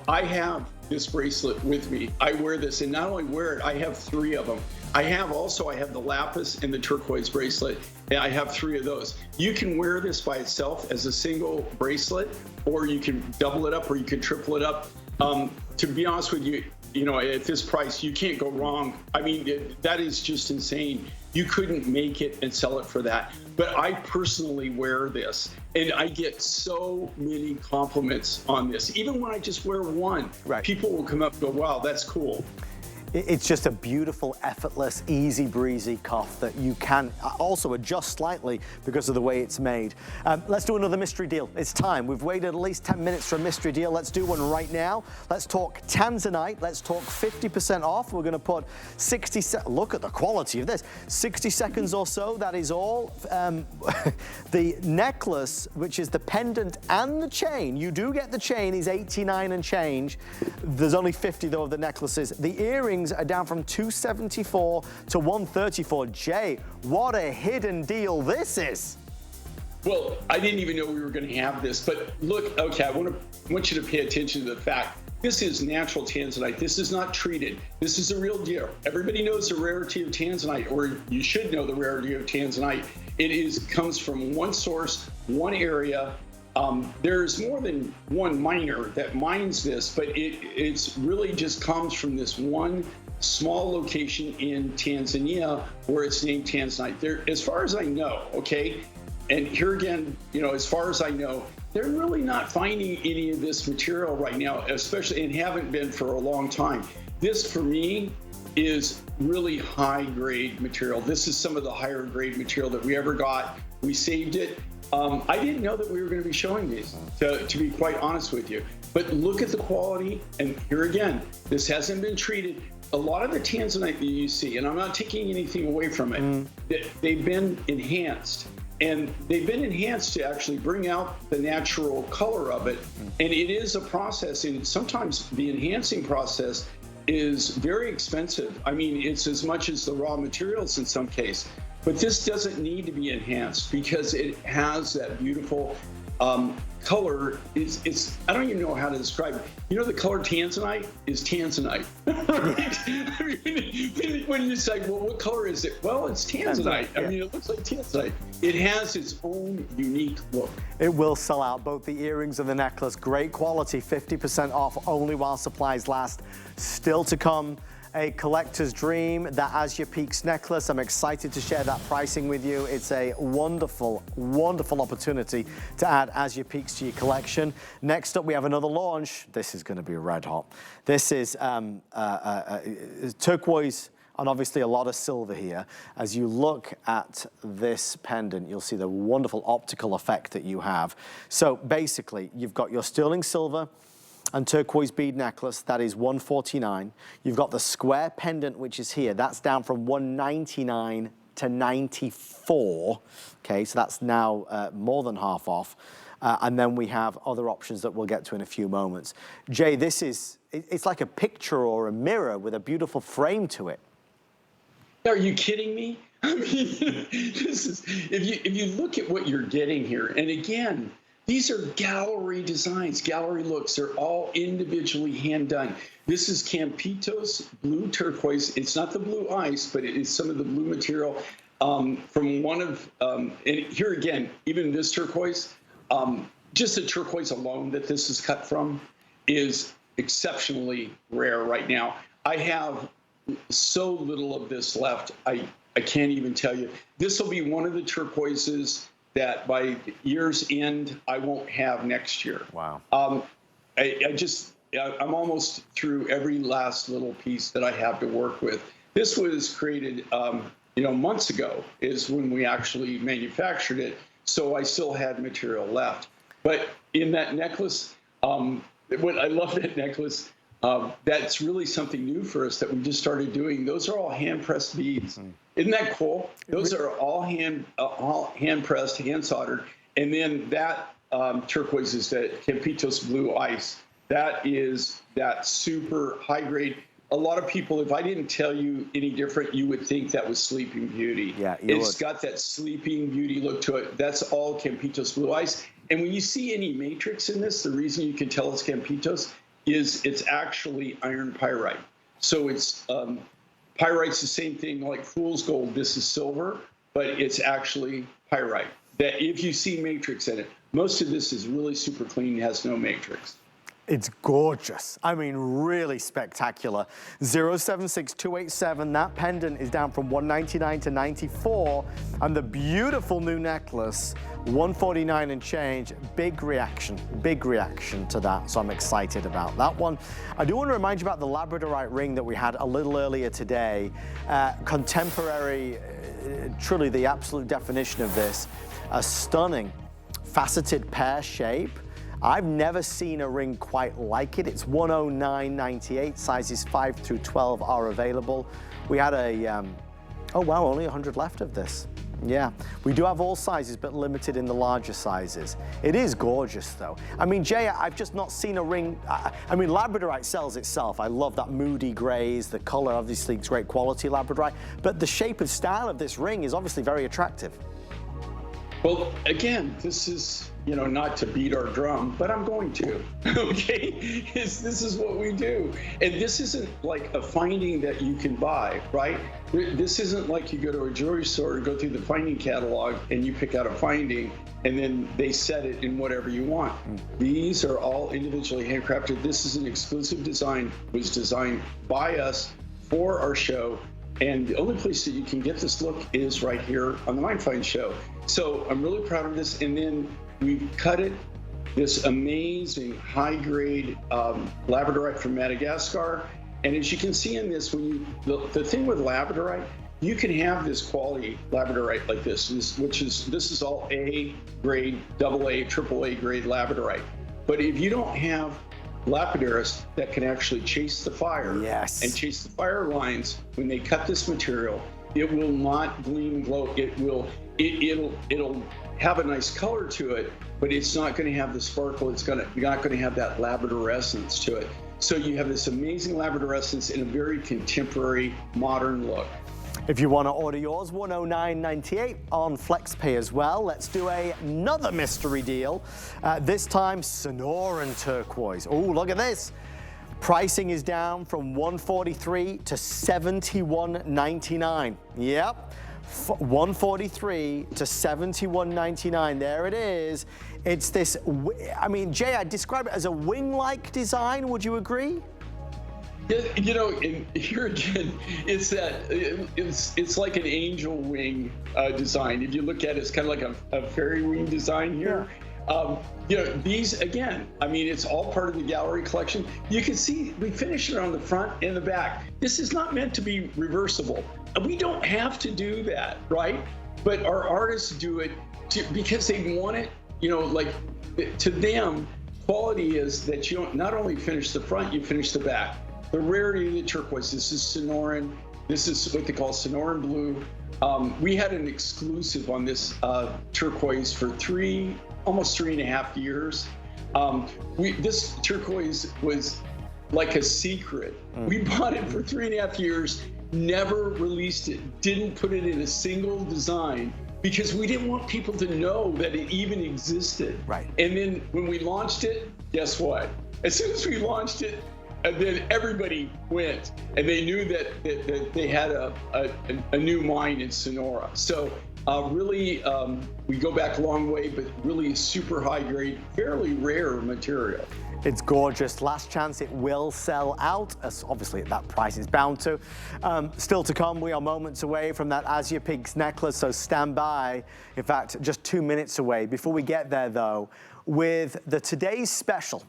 have this bracelet with me. I wear this, and not only wear it, I have 3 of them. I have the lapis and the turquoise bracelet, and I have 3 of those. You can wear this by itself as a single bracelet, or you can double it up, or you can triple it up. To be honest with you, at this price, you can't go wrong. I mean, that is just insane. You couldn't make it and sell it for that. But I personally wear this, and I get so many compliments on this. Even when I just wear one, people will come up and go, wow, that's cool. It's just a beautiful, effortless, easy breezy cuff that you can also adjust slightly because of the way it's made. Let's do another mystery deal. It's time. We've waited at least 10 minutes for a mystery deal. Let's do one right now. Let's talk Tanzanite. Let's talk 50% off. We're going to put 60 seconds. Look at the quality of this. 60 seconds or so. That is all. The necklace, which is the pendant and the chain. You do get the chain, is $89 and change. There's only 50 though of the necklaces. The earrings are down from $274 to $134. Jay, what a hidden deal this is. Well, I didn't even know we were going to have this, but look, okay, I want you to pay attention to the fact this is natural Tanzanite. This is not treated. This is a real deal. Everybody knows the rarity of Tanzanite, or you should know the rarity of Tanzanite. It comes from one source, one area. There's more than one miner that mines this, but it's really just comes from this one small location in Tanzania where it's named Tanzanite. There, as far as I know, okay, and here again, as far as I know, they're really not finding any of this material right now, especially, and haven't been for a long time. This, for me, is really high-grade material. This is some of the higher-grade material that we ever got. We saved it. I didn't know that we were going to be showing these, to be quite honest with you. But look at the quality, and here again, this hasn't been treated. A lot of the Tanzanite that you see, and I'm not taking anything away from it, they've been enhanced. And they've been enhanced to actually bring out the natural color of it. And it is a process, and sometimes the enhancing process is very expensive. I mean, it's as much as the raw materials in some case. But this doesn't need to be enhanced because it has that beautiful color. It's I don't even know how to describe it. The color Tanzanite is Tanzanite. When you say, well, what color is it? Well, it's Tanzanite. I mean, it looks like Tanzanite. It has its own unique look. It will sell out, both the earrings and the necklace. Great quality, 50% off only while supplies last. Still to come, a collector's dream, that As You Peaks necklace. I'm excited to share that pricing with you. It's a wonderful, wonderful opportunity to add As You Peaks to your collection. Next up, we have another launch. This is going to be red hot. This is turquoise and obviously a lot of silver here. As you look at this pendant, you'll see the wonderful optical effect that you have. So basically, you've got your sterling silver, and turquoise bead necklace, that is $149. You've got the square pendant, which is here. That's down from $199 to $94. Okay, so that's now more than half off. And then we have other options that we'll get to in a few moments. Jay, it's like a picture or a mirror with a beautiful frame to it. Are you kidding me? I mean, this is, if you look at what you're getting here, and again, these are gallery designs, gallery looks. They're all individually hand done. This is Campitos blue turquoise. It's not the blue ice, but it is some of the blue material from one of, and here again, even this turquoise, just the turquoise alone that this is cut from is exceptionally rare right now. I have so little of this left. I can't even tell you. This will be one of the turquoises that by year's end, I won't have next year. Wow. I'm almost through every last little piece that I have to work with. This was created, months ago is when we actually manufactured it. So I still had material left. But in that necklace, what I love that necklace, that's really something new for us that we just started doing. Those are all hand-pressed beads. Isn't that cool? Those are all hand-pressed, hand-soldered. And then that turquoise is that Campitos blue ice. That is that super high-grade. A lot of people, if I didn't tell you any different, you would think that was Sleeping Beauty. Yeah, it's got that Sleeping Beauty look to it. That's all Campitos blue ice. And when you see any matrix in this, the reason you can tell it's Campitos is it's actually iron pyrite. So it's pyrite's the same thing like fool's gold. This is silver, but it's actually pyrite. That if you see matrix in it, most of this is really super clean, has no matrix. It's gorgeous. I mean, really spectacular. 076287, that pendant is down from $199 to $94, and the beautiful new necklace, $149 and change. Big reaction to that, so I'm excited about that one. I do want to remind you about the labradorite ring that we had a little earlier today. Contemporary, truly the absolute definition of this, a stunning faceted pear shape. I've never seen a ring quite like it. It's $109.98. Sizes 5 through 12 are available. We had oh wow, only 100 left of this. Yeah, we do have all sizes, but limited in the larger sizes. It is gorgeous though. I mean, Jay, I've just not seen a ring. I mean, labradorite sells itself. I love that moody grays, the color, obviously it's great quality labradorite, but the shape and style of this ring is obviously very attractive. Well, again, this is, not to beat our drum, but I'm going to, okay? This is what we do. And this isn't like a finding that you can buy, right? This isn't like you go to a jewelry store and go through the finding catalog and you pick out a finding and then they set it in whatever you want. These are all individually handcrafted. This is an exclusive design, was designed by us for our show. And the only place that you can get this look is right here on the Mind Find show. So I'm really proud of this. And then we've cut it, this amazing high-grade labradorite from Madagascar. And as you can see in this, the thing with labradorite, you can have this quality labradorite like this is all A grade, AA, AAA grade labradorite. But if you don't have lapidarists that can actually chase the fire and chase the fire lines when they cut this material, it will not gleam and glow. It'll have a nice color to it, but it's not going to have the sparkle. You're not going to have that labradorescence to it. So you have this amazing labradorescence in a very contemporary, modern look. If you want to order yours, $109.98 on FlexPay as well. Let's do another mystery deal. This time, Sonoran turquoise. Oh, look at this. Pricing is down from $143 to $71.99. Yep, $143 to $71.99. There it is. It's this, I mean, Jay, I'd describe it as a wing-like design. Would you agree? And here again, it's like an angel wing design. If you look at it, it's kind of like a fairy wing design here. These, again, I mean, it's all part of the gallery collection. You can see we finished it on the front and the back. This is not meant to be reversible. We don't have to do that, right? But our artists do it because they want it, to them, quality is that you don't not only finish the front, you finish the back. The rarity of the turquoise, this is Sonoran. This is what they call Sonoran blue. We had an exclusive on this turquoise for almost 3.5 years. This turquoise was like a secret. We bought it for 3.5 years, never released it, didn't put it in a single design because we didn't want people to know that it even existed. Right. And then when we launched it, guess what? As soon as we launched it, and then everybody went, and they knew that they had a new mine in Sonora. So really, we go back a long way, but really super high grade, fairly rare material. It's gorgeous. Last chance, it will sell out, as obviously at that price it's bound to. Still to come, we are moments away from that Azure Peaks necklace, so stand by. In fact, just 2 minutes away. Before we get there though, with the today's special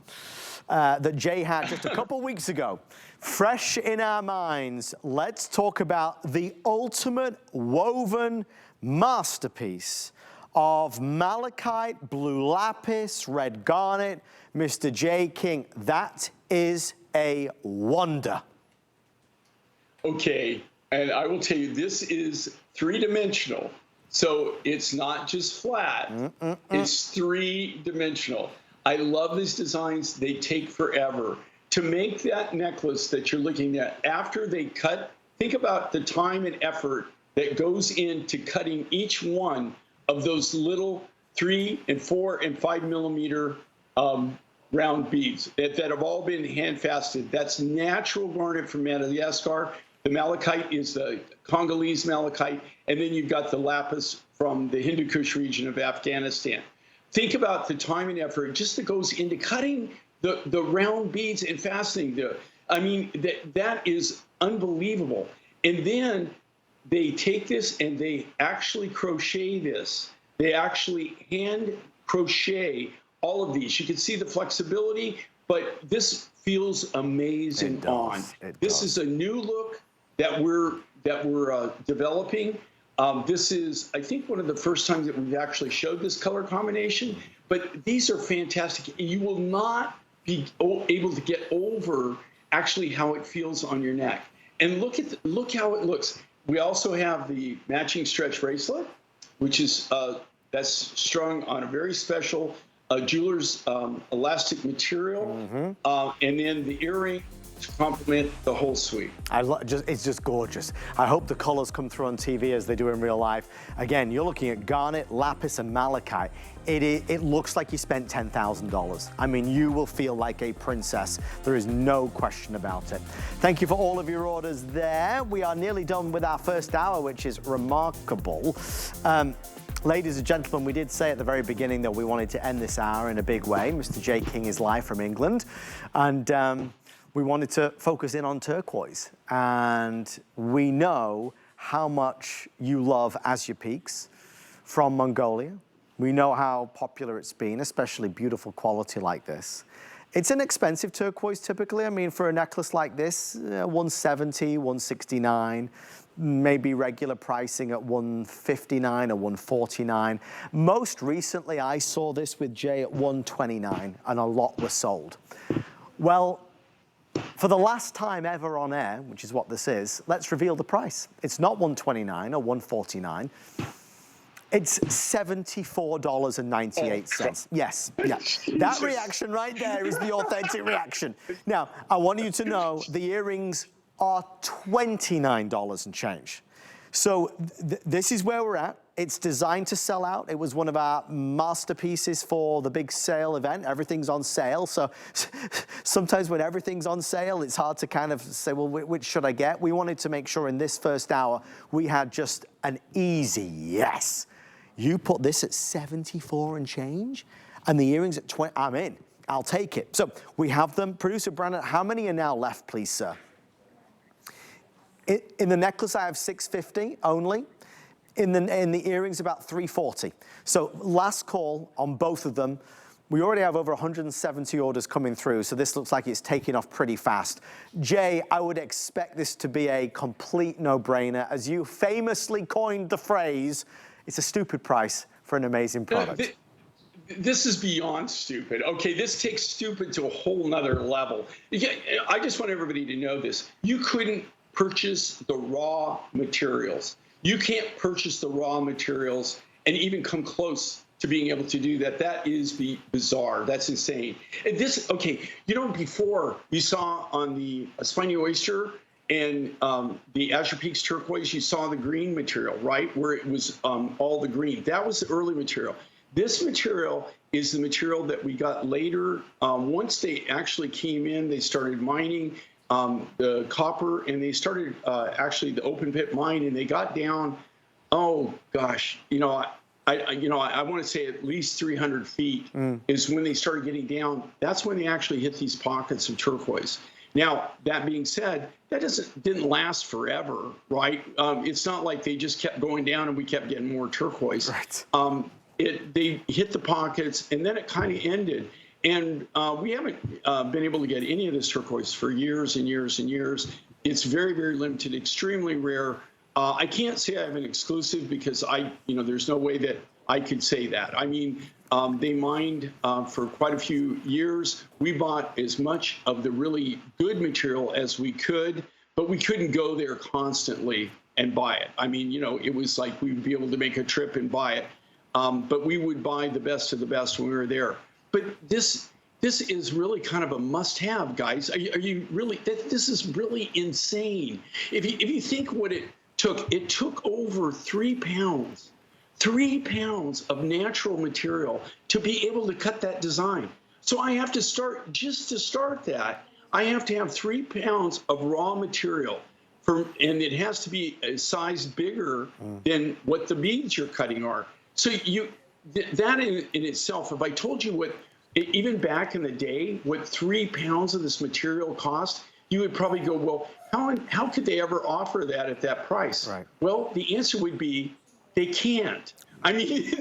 that Jay had just a couple weeks ago, fresh in our minds, let's talk about the ultimate woven masterpiece of malachite, blue lapis, red garnet. Mr. Jay King, that is a wonder. Okay, and I will tell you, this is three-dimensional. So it's not just flat, it's three-dimensional. I love these designs, they take forever. To make that necklace that you're looking at, after they cut, think about the time and effort that goes into cutting each one of those little 3 and 4 and 5 millimeter round beads that have all been hand faceted. That's natural garnet from Madagascar. The malachite is the Congolese malachite, and then you've got the lapis from the Hindu Kush region of Afghanistan. Think about the time and effort just that goes into cutting the round beads and fastening. I mean, that is unbelievable. And then they take this and they actually crochet this. They actually hand crochet all of these. You can see the flexibility, but this feels amazing on. This is a new look that we're developing. This is, I think, one of the first times that we've actually showed this color combination, but these are fantastic. You will not be able to get over actually how it feels on your neck. And look how it looks. We also have the matching stretch bracelet, which is that's strung on a very special jeweler's elastic material, and then the earring to complement the whole suite. It's just gorgeous. I hope the colors come through on TV as they do in real life. Again, you're looking at garnet, lapis, and malachite. It looks like you spent $10,000. I mean, you will feel like a princess. There is no question about it. Thank you for all of your orders there. We are nearly done with our first hour, which is remarkable. Ladies and gentlemen, we did say at the very beginning that we wanted to end this hour in a big way. Mr. Jay King is live from England, and we wanted to focus in on turquoise. And we know how much you love Azure Peaks from Mongolia. We know how popular it's been, especially beautiful quality like this. It's an expensive turquoise typically. I mean, for a necklace like this, $170, $169, maybe regular pricing at $159 or $149. Most recently, I saw this with Jay at $129, and a lot were sold. Well, for the last time ever on air, which is what this is, let's reveal the price. It's not $129 or $149. It's $74.98. Yes, yeah. That reaction right there is the authentic reaction. Now, I want you to know the earrings are $29 and change. So this is where we're at. It's designed to sell out. It was one of our masterpieces for the big sale event. Everything's on sale. So sometimes when everything's on sale, it's hard to kind of say, well, which should I get? We wanted to make sure in this first hour, we had just an easy yes. You put this at 74 and change, and the earrings at 20, I'm in. I'll take it. So we have them. Producer Brandon, how many are now left, please, sir? In the necklace, I have 650 only. In the earrings, about 340. So last call on both of them. We already have over 170 orders coming through, so this looks like it's taking off pretty fast. Jay, I would expect this to be a complete no-brainer. As you famously coined the phrase, it's a stupid price for an amazing product. this is beyond stupid. Okay, this takes stupid to a whole nother level. I just want everybody to know this. You couldn't purchase the raw materials. You can't purchase the raw materials and even come close to being able to do that. That is bizarre. That's insane. And this, okay, before you saw on the spiny oyster and the Azure Peaks turquoise, you saw the green material, right? Where it was all the green. That was the early material. This material is the material that we got later. Once they actually came in, they started mining the copper, and they started actually the open pit mine, and they got down, oh gosh, I want to say at least 300 feet is when they started getting down. That's when they actually hit these pockets of turquoise. Now, that being said, that didn't last forever, right? It's not like they just kept going down and we kept getting more turquoise. Right. They hit the pockets, and then it kind of ended. And we haven't been able to get any of this turquoise for years and years and years. It's very, very limited, extremely rare. I can't say I have an exclusive because there's no way that I could say that. I mean, they mined for quite a few years. We bought as much of the really good material as we could, but we couldn't go there constantly and buy it. I mean, it was like we'd be able to make a trip and buy it. But we would buy the best of the best when we were there. But this is really kind of a must-have, guys. Are you really? This is really insane. If you think what it took over 3 pounds, 3 pounds of natural material to be able to cut that design. So I have to start, just to start that, I have to have 3 pounds of raw material. And it has to be a size bigger than what the beads you're cutting are. So that in itself, if I told you what, even back in the day, what 3 pounds of this material cost, you would probably go, well, how could they ever offer that at that price? Right. Well, the answer would be they can't. I mean,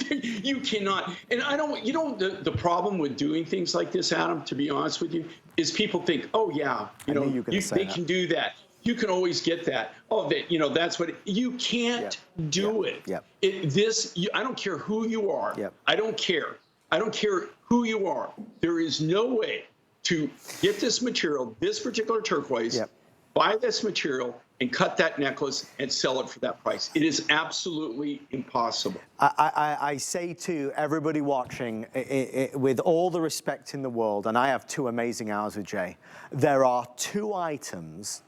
you cannot. And the problem with doing things like this, Adam, to be honest with you, is people think, oh yeah, they can do that. You can always get that. Oh, that's what you can't do it. Yep. I don't care who you are. Yep. I don't care who you are. There is no way to get this material, this particular turquoise, buy this material and cut that necklace and sell it for that price. It is absolutely impossible. I say to everybody watching, with all the respect in the world, and I have 2 amazing hours with Jay, there are two items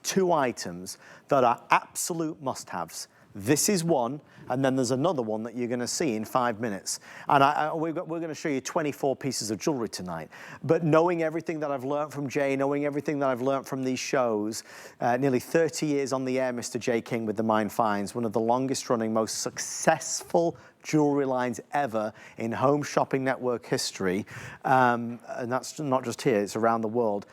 that are absolute must-haves. This is one, and then there's another one that you're gonna see in 5 minutes. And we're gonna show you 24 pieces of jewelry tonight. But knowing everything that I've learned from Jay, knowing everything that I've learned from these shows, nearly 30 years on the air, Mr. Jay King with the Mine Finds, one of the longest running, most successful jewelry lines ever in Home Shopping Network history. And that's not just here, it's around the world.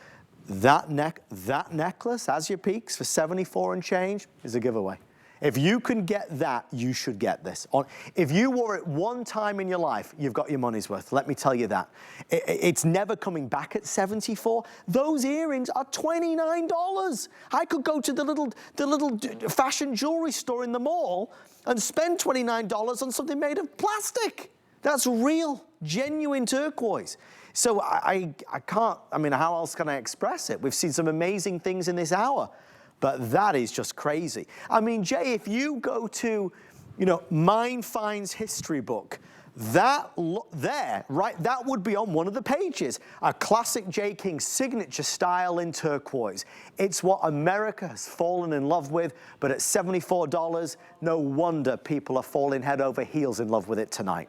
That necklace, Azure Peaks, for 74 and change, is a giveaway. If you can get that, you should get this. If you wore it one time in your life, you've got your money's worth. Let me tell you that. It's never coming back at 74. Those earrings are $29. I could go to the little fashion jewelry store in the mall and spend $29 on something made of plastic. That's real, genuine turquoise. So I can't, how else can I express it? We've seen some amazing things in this hour. But that is just crazy. I mean, Jay, if you go to, Mine Finds history book, that would be on one of the pages. A classic Jay King signature style in turquoise. It's what America has fallen in love with, but at $74, no wonder people are falling head over heels in love with it tonight.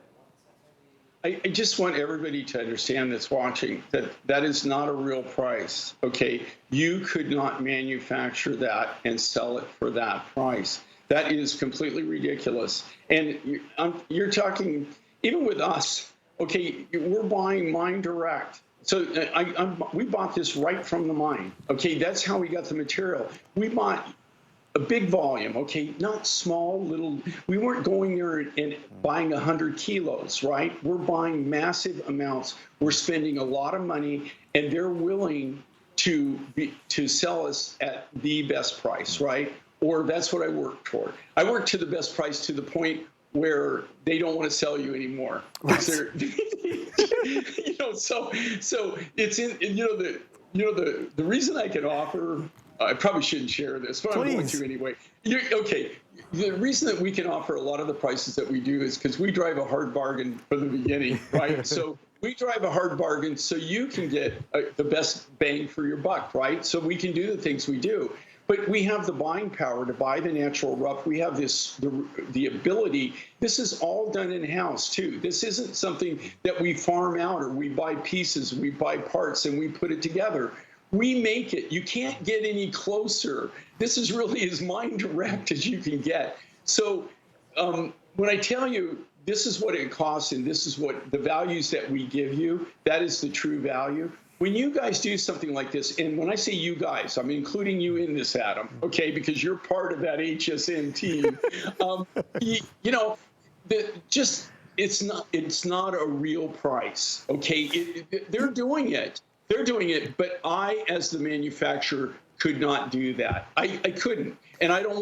I just want everybody to understand that's watching that is not a real price, okay? You could not manufacture that and sell it for that price. That is completely ridiculous. And you're talking, even with us, okay, we're buying mine direct. So we bought this right from the mine, okay? That's how we got the material. We bought a big volume, okay, not small, little. We weren't going there and buying 100 kilos, right? We're buying massive amounts. We're spending a lot of money, and they're willing to sell us at the best price, right? Or that's what I worked for. I worked to the best price to the point where they don't want to sell you anymore. Right. So it's the reason I can offer. I probably shouldn't share this, but I'm going to anyway. Okay. The reason that we can offer a lot of the prices that we do is because we drive a hard bargain from the beginning, right? So we drive a hard bargain so you can get the best bang for your buck, right? So we can do the things we do. But we have the buying power to buy the natural rough. We have the ability. This is all done in-house, too. This isn't something that we farm out or we buy pieces, we buy parts, and we put it together. We make it. You can't get any closer. This is really as mind direct as you can get. So when I tell you this is what it costs and this is what the values that we give you, that is the true value. When you guys do something like this, and when I say you guys, I'm including you in this, Adam, okay, because you're part of that HSN team. It's not a real price, okay? They're doing it. They're doing it, but I, as the manufacturer, could not do that. I couldn't, and I don't